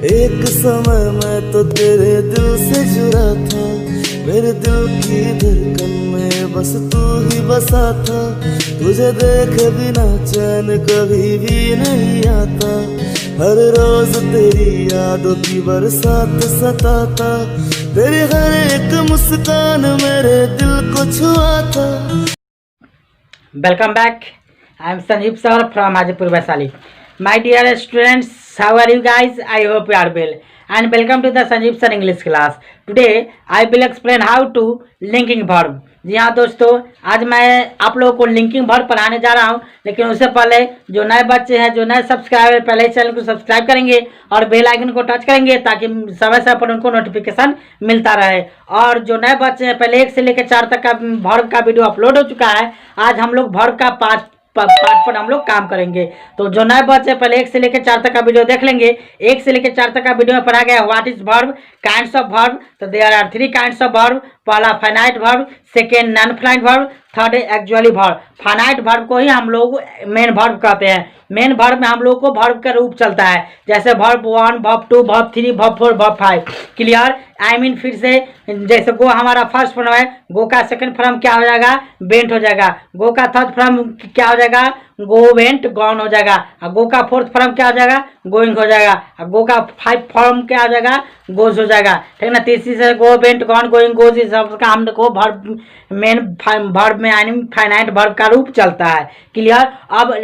एक समय मैं तो तेरे दिल से जुड़ा था, मेरे दिल की धड़कन में बस तू ही बसा था। तुझे देखे बिना चैन कभी भी नहीं आता, हर रोज तेरी यादों की बरसात सताता। तेरी हर एक मुस्कान मेरे दिल को छुआ था। Welcome back. I am Sanjeev sir from Hajipur Vaishali. My dear students, how are you guys? I hope you are well. And welcome to the Sanjeev sir English class. Today I will explain how to linking verb. जी हाँ दोस्तों, आज मैं आप लोगों को linking verb पढ़ाने जा रहा हूँ, लेकिन उससे पहले जो नए बच्चे हैं, जो नए सब्सक्राइबर, पहले चैनल को सब्सक्राइब करेंगे और बेल आइकन को टच करेंगे ताकि समय समय पर उनको नोटिफिकेशन मिलता रहे। और जो नए बच्चे हैं, पहले 1 से लेकर 4 तक का वर्ब का वीडियो अपलोड हो चुका है। आज हम लोग वर्ब का पार्ट पर हम लोग काम करेंगे। तो जो नए बच्चे पहले 1 से लेकर 4 तक का वीडियो देख लेंगे। 1 से लेकर 4 तक का वीडियो में पढ़ा गया what is verb, kinds of verb. तो there are 3 kinds of verb. पहला finite verb, second non finite verb, third actually verb. Finite verb को ही हम लोग मेन वर्ब कहते हैं। मेन वर्ब में हम लोग को वर्ब का रूप चलता है, जैसे verb 1, verb 2, verb 3, verb 4, verb 5। Clear? I mean फिर से, जैसे गो हमारा फर्स्ट फॉर्म है, गो का सेकंड फॉर्म क्या हो जाएगा? वेंट हो जाएगा। गो का थर्ड फॉर्म क्या हो जाएगा? गो वेंट गॉन हो जाएगा। और गो का फोर्थ फॉर्म क्या हो जाएगा? गोइंग हो जाएगा। और गो का 5 फॉर्म क्या हो जाएगा? गोज हो जाएगा। ठीक ना? तीसरी से go went gone going goes, इस सब का हम को वर्ब मेन वर्ब में यानी फाइनाइट वर्ब का रूप चलता है। क्लियर? अब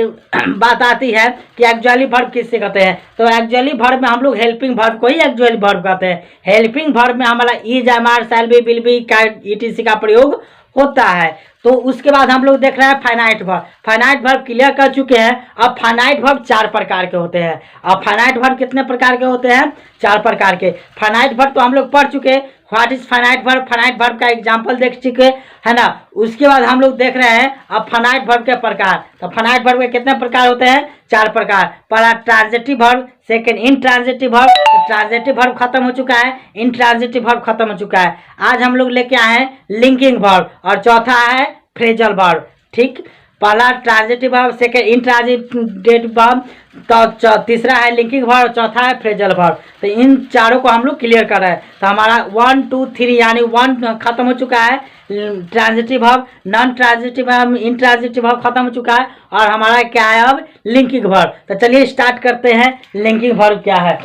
बात आती है कि एक्चुअली वर्ब किससे कहते हैं। तो एक्चुअली वर्ब में हम लोग हेल्पिंग वर्ब को ही एक्चुअली वर्ब कहते हैं। हेल्पिंग वर्ब में हमारा is, am are, shall be, will be, can, ETC का प्रयोग होता है। तो उसके बाद हम लोग देख रहे हैं finite verb. Finite verb clear कर चुके हैं। अब फाइनाइट वर्ब 4 प्रकार के होते हैं। अब फाइनाइट वर्ब कितने प्रकार के होते हैं? 4 प्रकार के। फाइनाइट वर्ब तो हम लोग पढ़ चुके। What is finite verb, finite verb का एग्जांपल देख चुके है ना। उसके बाद हम लोग देख रहे हैं अब फाइनाइट वर्ब के प्रकार। तो फाइनाइट वर्ब के कितने प्रकार होते हैं? 4 प्रकार। पहला transitive verb, second intransitive verb. Transitive verb खत्म हो चुका है, इंट्रांजिटिव वर्ब खत्म हो चुका है। आज हम लोग लेके आए हैं लिंकिंग वर्ब, और चौथा है फ्रेजल वर्ब। ठीक, पहला transitive verb, second intransitive verb, तो तीसरा है लिंकिंग वर्ब, चौथा है फ्रेजल वर्ब। तो इन चारों को हम लोग क्लियर कर रहे हैं। तो हमारा 1 2 3 यानी 1 खत्म हो चुका है, transitive verb, non transitive verb, intransitive verb खत्म हो चुका है, और हमारा क्या है अब? Linking verb. तो चलिए स्टार्ट करते हैं। लिंकिंग वर्ब क्या है?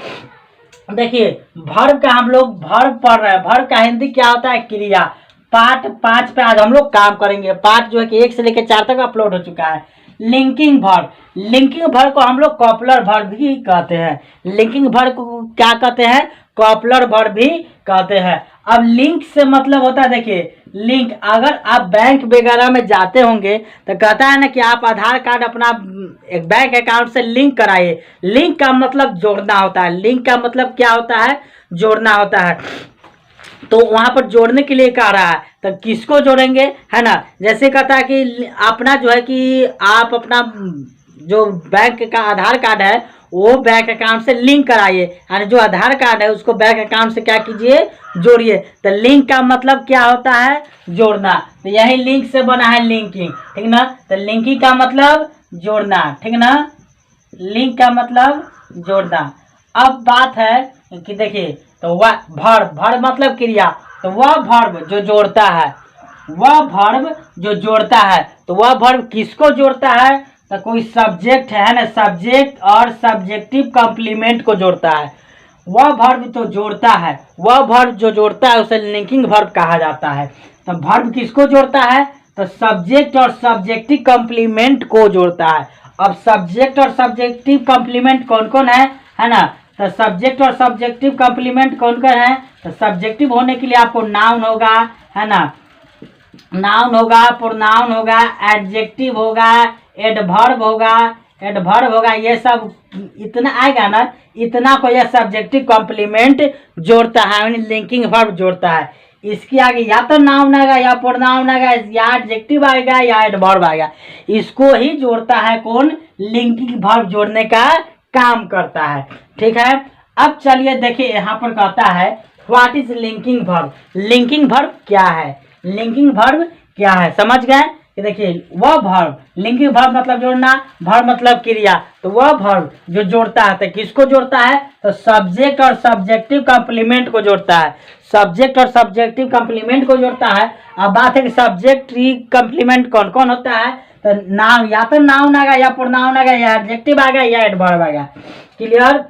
देखिए, वर्ब का हम लोग वर्ब पढ़ रहे हैं। वर्ब का हिंदी क्या होता है? क्रिया। पार्ट 5 पे आज हम लोग काम करेंगे। पार्ट जो है कि 1 से लेकर 4 तक अपलोड हो चुका है। लिंकिंग वर्ब, लिंकिंग वर्ब को हम लोग कॉपलर वर्ब भी कहते हैं। लिंकिंग वर्ब को क्या कहते हैं? कॉपलर वर्ब भी कहते हैं। अब लिंक से मतलब होता है, देखिए लिंक, अगर आप बैंक वगैरह में जाते होंगे तो कहता है ना कि आप आधार कार्ड अपना एक बैंक अकाउंट से लिंक कराइए। लिंक का मतलब जोड़ना होता है। लिंक का मतलब क्या होता है? जोड़ना होता है। तो वहां पर जोड़ने के लिए कह रहा है, तो किसको जोड़ेंगे, है ना। जैसे कहता है कि अपना जो है कि आप अपना जो बैंक का आधार कार्ड है वो बैंक अकाउंट से लिंक कराइए, यानी जो आधार कार्ड है उसको बैंक अकाउंट से क्या कीजिए? जोड़िए। तो लिंक का मतलब क्या होता है? जोड़ना। तो यही लिंक से बना है लिंकिंग। ठीक ना? तो लिंकिंग का मतलब जोड़ना। ठीक ना? लिंक का मतलब जोड़ना। अब बात है कि देखिए, तो वह वर्ब मतलब क्रिया। तो वह वर्ब जो जोड़ता है, वह वर्ब जो जोड़ता है, तो वह वर्ब किसको जोड़ता है? तो कोई सब्जेक्ट है ना, सब्जेक्ट और सब्जेक्टिव कॉम्प्लीमेंट को जोड़ता है। वह वर्ब तो जोड़ता है, वह वर्ब जो जोड़ता है उसे लिंकिंग वर्ब कहा जाता है। तो वर्ब किसको जोड़ता है? तो सब्जेक्ट और सब्जेक्टिव कॉम्प्लीमेंट को जोड़ता है। अब सब्जेक्ट और सब्जेक्टिव कॉम्प्लीमेंट कौन कौन है ना। तो सब्जेक्ट और सब्जेक्टिव कॉम्प्लीमेंट कौन कौन है? तो सब्जेक्टिव होने के लिए आपको नाउन होगा, है ना, नाउन होगा, प्रोनाउन होगा, एडजेक्टिव होगा, एडवर्ब होगा, ये सब इतना आएगा ना, इतना को यह सब्जेक्टिव कॉम्प्लीमेंट जोड़ता है, यानी लिंकिंग वर्ब जोड़ता है। इसके आगे या तो नाउन आएगा, या प्रोनाउन आएगा, या एडजेक्टिव आएगा, या एडवर्ब आएगा। इसको ही जोड़ता है कौन? लिंकिंग वर्ब जोड़ने का काम करता है। ठीक है? अब चलिए देखिए, यहाँ पर कहता है what is linking verb. Linking verb क्या है? लिंकिंग वर्ब क्या है? समझ गए? कि देखिए वह वर्ब, लिंकिंग वर्ब मतलब जोड़ना, वर्ब मतलब क्रिया, तो वह वर्ब जो जोड़ता है तो किसको जोड़ता है, तो सब्जेक्ट और सब्जेक्टिव कॉम्प्लीमेंट को जोड़ता है, सब्जेक्ट और सब्जेक्टिव कॉम्प्लीमेंट को जोड़ता है। अब बात है कि सब्जेक्ट कॉम्प्लीमेंट कौन कौन होता है, तो नाउन, या तो नाउन आएगा या प्रोनाउन आएगा या एडजेक्टिव आएगा या एडवर्ब आएगा। क्लियर।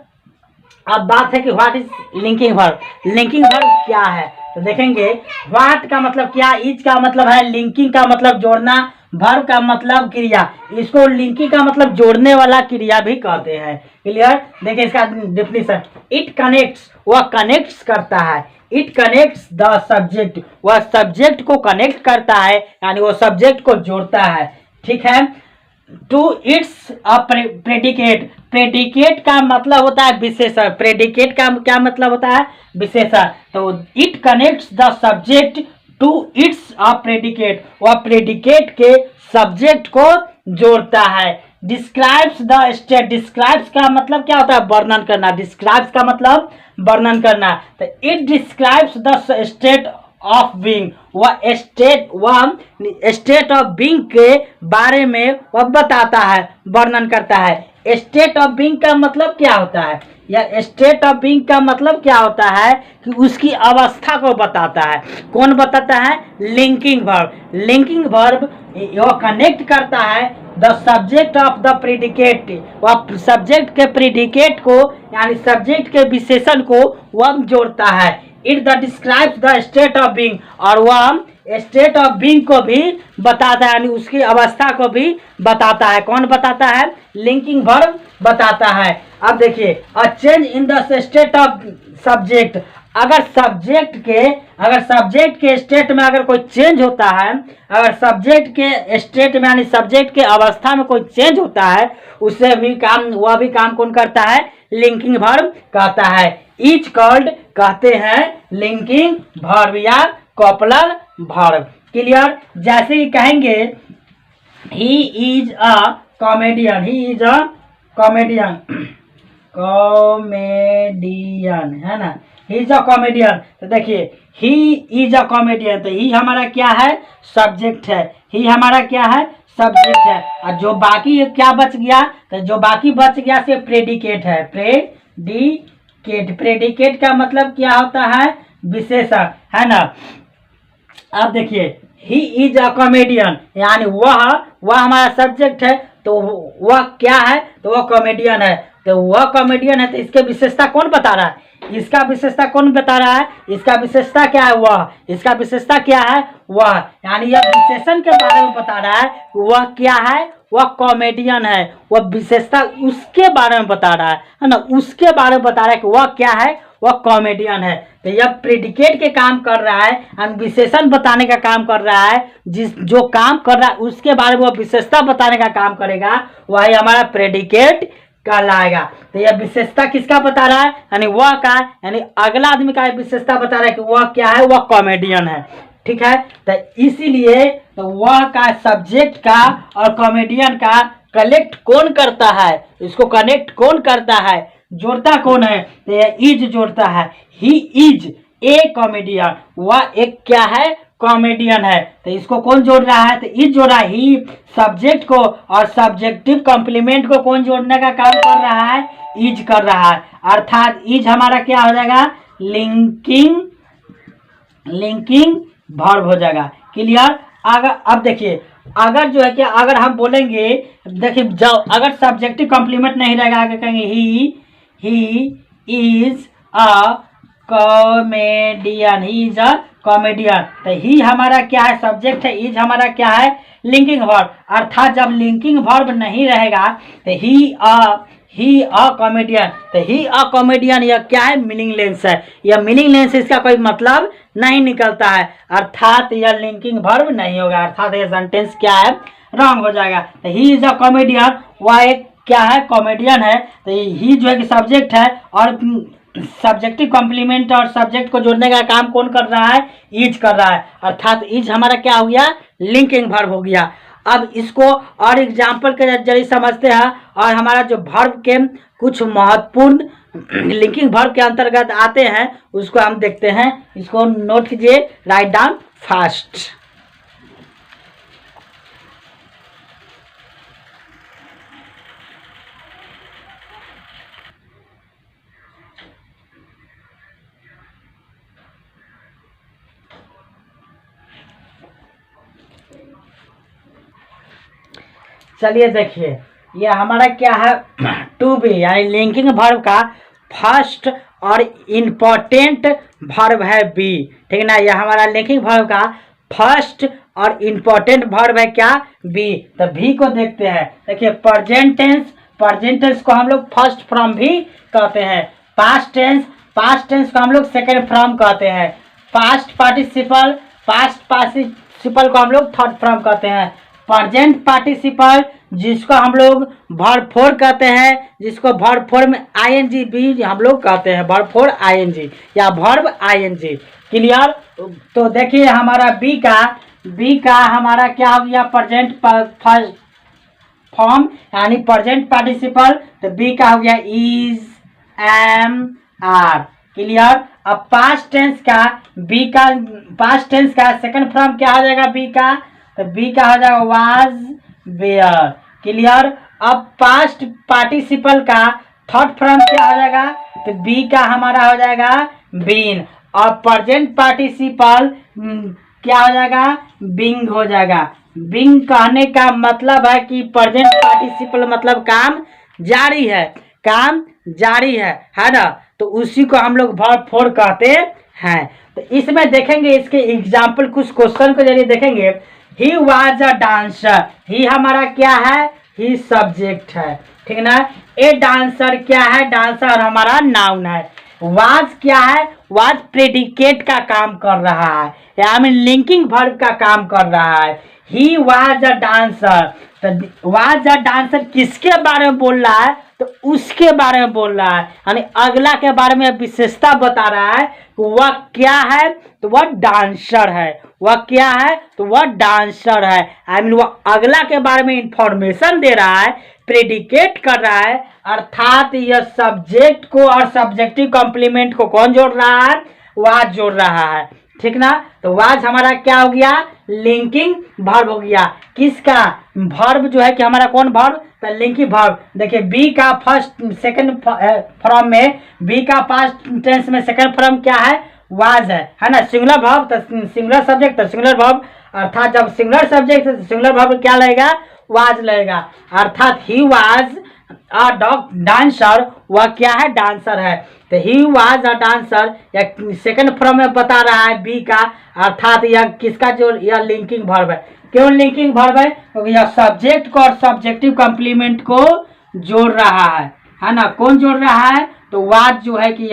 अब बात है कि what is linking verb, linking verb क्या है, तो देखेंगे व्हाट का मतलब क्या, इज का मतलब है लिंकिंग का मतलब जोड़ना, वर्ब का मतलब क्रिया, इसको लिंकिंग का मतलब जोड़ने वाला क्रिया भी कहते हैं। क्लियर। देखिए इसका डेफिनेशन, इट कनेक्ट्स, वह कनेक्ट्स करता है, इट कनेक्ट्स द सब्जेक्ट, वह सब्जेक्ट को कनेक्ट करता है, यानी वो सब्जेक्ट को जोड़ता है। ठीक है। To it's a predicate, predicate का मतलब होता है विशेषण, प्रेडिकेट का क्या मतलब होता है, विशेषण। तो it connects the subject to it's a predicate, वह प्रेडिकेट के सब्जेक्ट को जोड़ता है। डिस्क्राइब्स द स्टेट, डिस्क्राइब्स का मतलब क्या होता है, वर्णन करना, डिस्क्राइब्स का मतलब वर्णन करना, तो it describes the state of being, वह स्टेट ऑफ बीइंग के बारे में वह बताता है, वर्णन करता है। स्टेट ऑफ बीइंग का मतलब क्या होता है, या स्टेट ऑफ बीइंग का मतलब क्या होता है कि उसकी अवस्था को बताता है। कौन बताता है, लिंकिंग वर्ब, लिंकिंग वर्ब वह कनेक्ट करता है the subject of the predicate, वह सब्जेक्ट के प्रेडिकेट को यानी सब्जेक्ट के विशेषण को वह जोड़ता है। It the describes the state of being, और वह स्टेट ऑफ बीइंग को भी बताता है, यानी उसकी अवस्था को भी बताता है। कौन बताता है, लिंकिंग वर्ब बताता है। अब देखिए a change in the state of subject, अगर सब्जेक्ट के स्टेट में अगर कोई चेंज होता है, अगर सब्जेक्ट के स्टेट में यानी सब्जेक्ट के अवस्था में कोई चेंज होता है, उससे भी काम, वह भी काम कौन करता है, लिंकिंग वर्ब कहता है। इज कॉल्ड कहते हैं लिंकिंग वर्ब या कॉपलर वर्ब। क्लियर। जैसे कि कहेंगे he is a comedian, he is a comedian, comedian है ना, ही इज अ कॉमेडियन, तो देखिए ही इज अ कॉमेडियन, तो ही हमारा क्या है, सब्जेक्ट है, ही हमारा क्या है, सब्जेक्ट है। और जो बाकी क्या बच गया, तो जो बाकी बच गया से प्रेडिकेट है, प्रेडिकेट, प्रेडिकेट का मतलब क्या होता है, विशेषण है ना। अब देखिए ही इज अ कॉमेडियन, यानी वह हमारा सब्जेक्ट है, तो वह क्या है, तो वह कॉमेडियन है, तो वह कॉमेडियन है, तो इसके विशेषता कौन बता रहा है, इसका विशेषता कौन बता रहा है, इसका विशेषता क्या है, वह, इसका विशेषता क्या है, वह, यानी यह विशेषण के बारे में बता रहा है, वह क्या है, वह कॉमेडियन है, वह विशेषता उसके बारे में बता रहा है ना, उसके बारे में बता रहा है कि वह क्या है, वह कॉमेडियन है। तो यह प्रेडिकेट के काम कर रहा है और विशेषण बताने का काम कर रहा है, जो काम कर रहा है उसके बारे में वह विशेषता बताने का काम करेगा, वही हमारा प्रेडिकेट कहलाएगा। तो यह विशेषता किसका बता रहा है, यानी वह का, यानी अगला आदमी का विशेषता बता रहा है कि वह क्या है, वह कॉमेडियन है। ठीक है। तो इसीलिए तो वह का, सब्जेक्ट का और कॉमेडियन का कलेक्ट कौन करता है, इसको कनेक्ट कौन करता है, जोड़ता कौन है, तो यह इज जोड़ता है। ही इज ए कॉमेडियन, वह एक क्या है, कॉमेडियन है, तो इसको कौन जोड़ रहा है, तो इज जोड़ रहा है, ही सब्जेक्ट को और सब्जेक्टिव कॉम्प्लीमेंट को कौन जोड़ने का काम कर रहा है, इज कर रहा है, अर्थात इज हमारा क्या हो जाएगा, लिंकिंग वर्ब हो जाएगा। क्लियर। अब देखिए अगर जो है कि अगर हम बोलेंगे, देखिए जब अगर सब्जेक्टिव कॉम्प्लीमेंट नहीं रहेगा, आगे कहेंगे he is a comedian, he is a comedian, तो ही हमारा क्या है, सब्जेक्ट है, इज हमारा क्या है, लिंकिंग वर्ब, अर्थात जब लिंकिंग वर्ब नहीं रहेगा तो ही अ कॉमेडियन, तो ही अ कॉमेडियन यह क्या है, मीनिंगलेस है, यह मीनिंगलेस, इसका कोई मतलब नहीं निकलता है, अर्थात यह लिंकिंग वर्ब नहीं होगा, अर्थात यह सेंटेंस क्या है, रॉन्ग हो जाएगा। तो ही इज अ कॉमेडियन, वह एक क्या है, कॉमेडियन है, तो ही जो है कि सब्जेक्ट है और सब्जेक्टिव कॉम्प्लीमेंट और सब्जेक्ट को जोड़ने का काम कौन कर रहा है, इज कर रहा है, अर्थात इज हमारा क्या हो गया, लिंकिंग वर्ब हो गया। अब इसको और एग्जाम्पल के जरिए समझते हैं और हमारा जो वर्ब के कुछ महत्वपूर्ण लिंकिंग वर्ब के अंतर्गत आते हैं उसको हम देखते हैं। इसको नोट कीजिए, राइट डाउन फास्ट। चलिए देखिए, ये हमारा क्या है, टू बी यानी लिंकिंग वर्ब का फर्स्ट और इम्पोर्टेंट वर्ब है बी, ठीक है ना। यह हमारा लिंकिंग वर्ब का फर्स्ट और इम्पोर्टेंट वर्ब है क्या, बी। तो भी को देखते हैं। देखिए प्रेजेंट टेंस, प्रेजेंट टेंस को हम लोग फर्स्ट फॉर्म भी कहते हैं। पास्ट टेंस, पास्ट टेंस को हम लोग सेकेंड फॉर्म कहते हैं। पास्ट पार्टिसिपल, पास्ट पार्टिसिपल को हम लोग थर्ड फॉर्म कहते हैं। प्रेजेंट पार्टिसिपल जिसको हम लोग वर्ब फोर कहते हैं, जिसको वर्ब फोर में आईएनजी भी हम लोग कहते हैं, वर्ब फोर आईएनजी या वर्ब आईएनजी। क्लियर। तो देखिए हमारा बी का हमारा क्या हो गया, प्रेजेंट फर्स्ट फॉर्म यानी प्रेजेंट पार्टिसिपल। तो बी का हो गया इज, एम, आर। क्लियर। अब पास्ट टेंस का बी का, पास्ट टेंस का सेकंड फॉर्म क्या हो जाएगा बी का, तो बी का हो जाएगा वाज, वेयर। क्लियर। अब पास्ट पार्टिसिपल का थर्ड फॉर्म क्या हो जाएगा, तो बी का हमारा हो जाएगा बीन। और प्रेजेंट पार्टिसिपल क्या हो जाएगा, बिंग हो जाएगा। बिंग कहने का मतलब है कि प्रेजेंट पार्टिसिपल मतलब काम जारी है, काम जारी है ना। तो उसी को हम लोग वर्ब फोर कहते हैं। तो इसमें देखेंगे इसके एग्जाम्पल, कुछ क्वेश्चन के जरिए देखेंगे। ही वाज अ डांसर, ही हमारा क्या है, ही सब्जेक्ट है, ठीक है ना। ए डांसर क्या है, डांसर हमारा नाउन है। वाज क्या है, वाज प्रेडिकेट का काम कर रहा है, या में लिंकिंग वर्ब का काम कर रहा है। ही वाज अ डांसर, तो वाज अ डांसर किसके बारे में बोल रहा है, तो उसके बारे में बोल रहा है, यानी अगला के बारे में विशेषता बता रहा है। वह क्या है, तो वह डांसर है। वह क्या है, तो वह डांसर है। आई मीन वह अगला के बारे में इंफॉर्मेशन दे रहा है, प्रेडिकेट कर रहा है। अर्थात यह सब्जेक्ट को और सब्जेक्टिव कॉम्प्लीमेंट को कौन जोड़ रहा है, वाज जोड़ रहा है, ठीक ना। तो वाज हमारा क्या हो गया, लिंकिंग वर्ब हो गया। किसका वर्ब जो है कि हमारा कौन वर्ब, तो लिंकिंग वर्ब। देखिए बी का फर्स्ट सेकंड फॉर्म में, बी का पास्ट टेंस में सेकंड फॉर्म क्या है, वाज है ना। सिंगुलर वर्ब तो सिंगुलर सब्जेक्ट तो सिंगुलर वर्ब, अर्थात जब सिंगुलर सब्जेक्ट तो सिंगुलर वर्ब क्या लगेगा, वाज लगेगा। अर्थात ही वाज अ डांसर, वह क्या है, डांसर है। तो ही वाज अ डांसर या सेकंड फॉर्म में बता रहा है बी का, अर्थात यह किसका जो, यह लिंकिंग वर्ब है। क्यों लिंकिंग वर्ब है, क्योंकि यह सब्जेक्ट को और सब्जेक्टिव कॉम्प्लीमेंट को जोड़ रहा है ना। कौन जोड़ रहा है, तो वाज जो है कि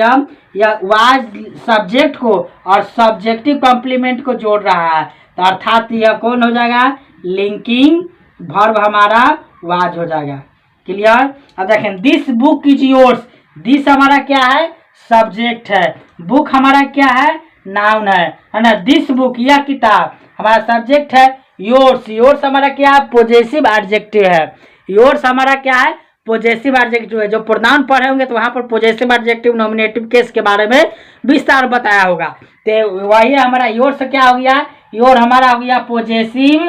यह वाज सब्जेक्ट को और सब्जेक्टिव कॉम्प्लीमेंट को जोड़ रहा है। तो अर्थात यह कौन हो जाएगा, लिंकिंग वर्ब हमारा वाज हो जाएगा। क्लियर। अब देखें this book is yours, this हमारा क्या है, सब्जेक्ट है। बुक हमारा क्या है, नाउन है ना। दिस बुक, यह किताब हमारा सब्जेक्ट है। योर्स, योर्स हमारा क्या है, पोजेसिव एडजेक्टिव है। योर्स हमारा क्या है, पोजेसिव एडजेक्टिव है। जो प्रोनाउन पढ़े होंगे तो वहां पर पोजेसिव एडजेक्टिव नॉमिनेटिव केस के बारे में विस्तार बताया होगा। तो वही हमारा योर्स क्या हो गया, योर हमारा हो गया पोजेसिव,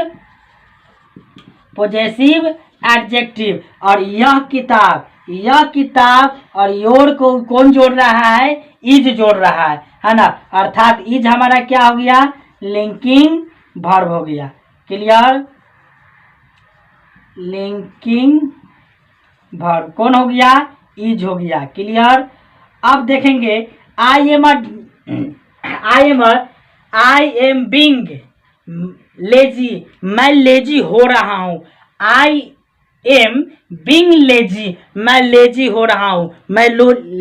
पोजेसिव एडजेक्टिव। और यह किताब और योर को कौन जोड़ रहा है, इज जोड़ रहा है ना। अर्थात इज हमारा क्या हो गया, लिंकिंग वर्ब हो गया। क्लियर। लिंकिंग वर्ब कौन हो गया, इज हो गया। क्लियर। अब देखेंगे आई एम बीइंग लेजी, मैं लेजी हो रहा हूं। आई एम बीइंग लेजी, मैं लेजी हो रहा हूं। मैं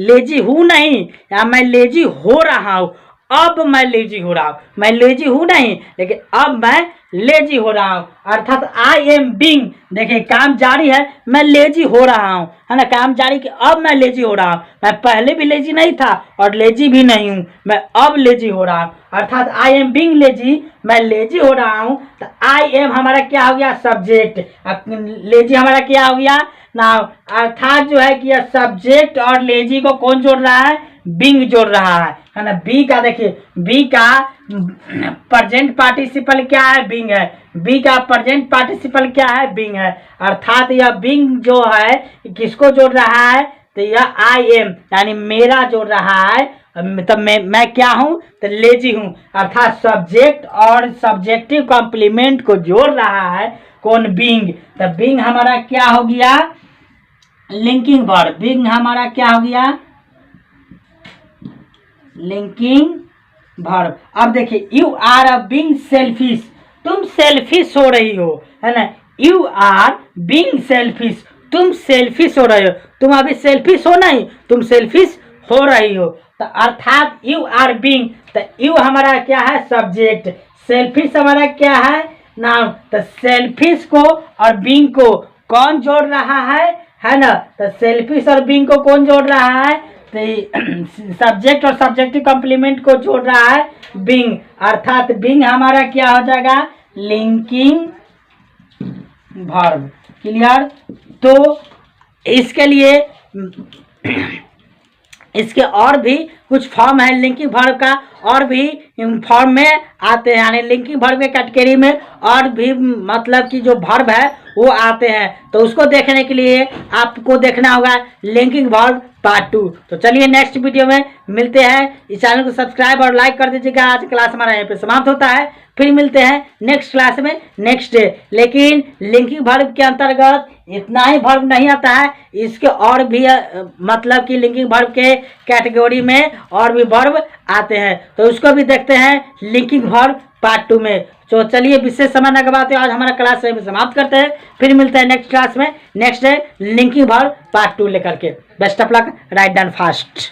लेजी हूं नहीं, या मैं लेजी हो रहा हूं। अब मैं लेजी हो रहा हूं, मैं लेजी हूं नहीं लेकिन अब मैं लेजी हो रहा हूं। अर्थात आई एम बीइंग, देखिए काम जारी है, मैं लेजी हो रहा हूं, है ना। काम जारी कि अब मैं लेजी हो रहा हूं। मैं पहले भी लेजी नहीं था और लेजी भी नहीं हूं, मैं अब लेजी हो रहा हूं। अर्थात आई एम बीइंग लेजी, मैं लेजी हो रहा हूं। तो आई एम हमारा क्या हो गया, सब्जेक्ट। लेजी हमारा क्या हो गया, नाउन। अर्थात जो है कि यह सब्जेक्ट और लेजी को कौन जोड़ रहा है, बीइंग जोड़ रहा है ना। बी का देखिए, बी का प्रेजेंट पार्टिसिपल क्या है, बीइंग है। बी का प्रेजेंट पार्टिसिपल क्या है, बीइंग है। अर्थात यह बीइंग जो है किसको जोड़ रहा है, तो यह आई एम यानी मेरा जोड़ रहा है। तो मैं क्या हूं, तो लेजी हूं। अर्थात सब्जेक्ट और सब्जेक्टिव कॉम्प्लीमेंट को जोड़ रहा है। कौन, बीइंग। तो बीइंग हमारा क्या हो गया, लिंकिंग वर्ब। बीइंग हमारा क्या हो गया, लिंकिंग वर्ब। अब देखिए, you are a being selfish, तुम सेल्फिश हो रही हो, है ना। यू आर बीइंग सेल्फिश, तुम सेल्फिश हो रहे हो। तुम अभी सेल्फिश हो नहीं, तुम सेल्फिश हो रही हो। तो अर्थात यू आर बीइंग, तो यू हमारा क्या है, सब्जेक्ट। सेल्फिश हमारा क्या है, नाउन। तो सेल्फिश को और बीइंग को कौन जोड़ रहा है ना। तो सेल्फिश और बीइंग को कौन जोड़ रहा है, तो सब्जेक्ट और सब्जेक्टिव कॉम्प्लीमेंट को जोड़ रहा है बीइंग। अर्थात बीइंग हमारा क्या हो जाएगा, लिंकिंग वर्ब। क्लियर। तो इसके लिए इसके और भी कुछ फॉर्म है लिंकिंग वर्ब का, और भी फॉर्म में आते हैं, यानी लिंकिंग वर्ब के कैटेगरी में और भी मतलब कि जो वर्ब है वो आते हैं। तो उसको देखने के लिए आपको देखना होगा लिंकिंग वर्ब पार्ट 2। तो चलिए नेक्स्ट वीडियो में मिलते हैं। इस चैनल को सब्सक्राइब और लाइक कर दीजिएगा। आज क्लास हमारा यहाँ पे समाप्त होता है, फिर मिलते हैं नेक्स्ट क्लास में नेक्स्ट डे। लेकिन लिंकिंग वर्ब के अंतर्गत इतना ही वर्ब नहीं आता है, इसके और भी मतलब कि लिंकिंग वर्ब के कैटेगरी में और भी वर्ब आते हैं। तो उसको भी देखते हैं लिंकिंग वर्ब पार्ट 2 में। तो चलिए विशेष समय न गवाते, आज हमारा क्लास समाप्त करते हैं, फिर मिलते हैं नेक्स्ट क्लास में next day linking verb part 2 लेकर के। Best of luck, right done fast.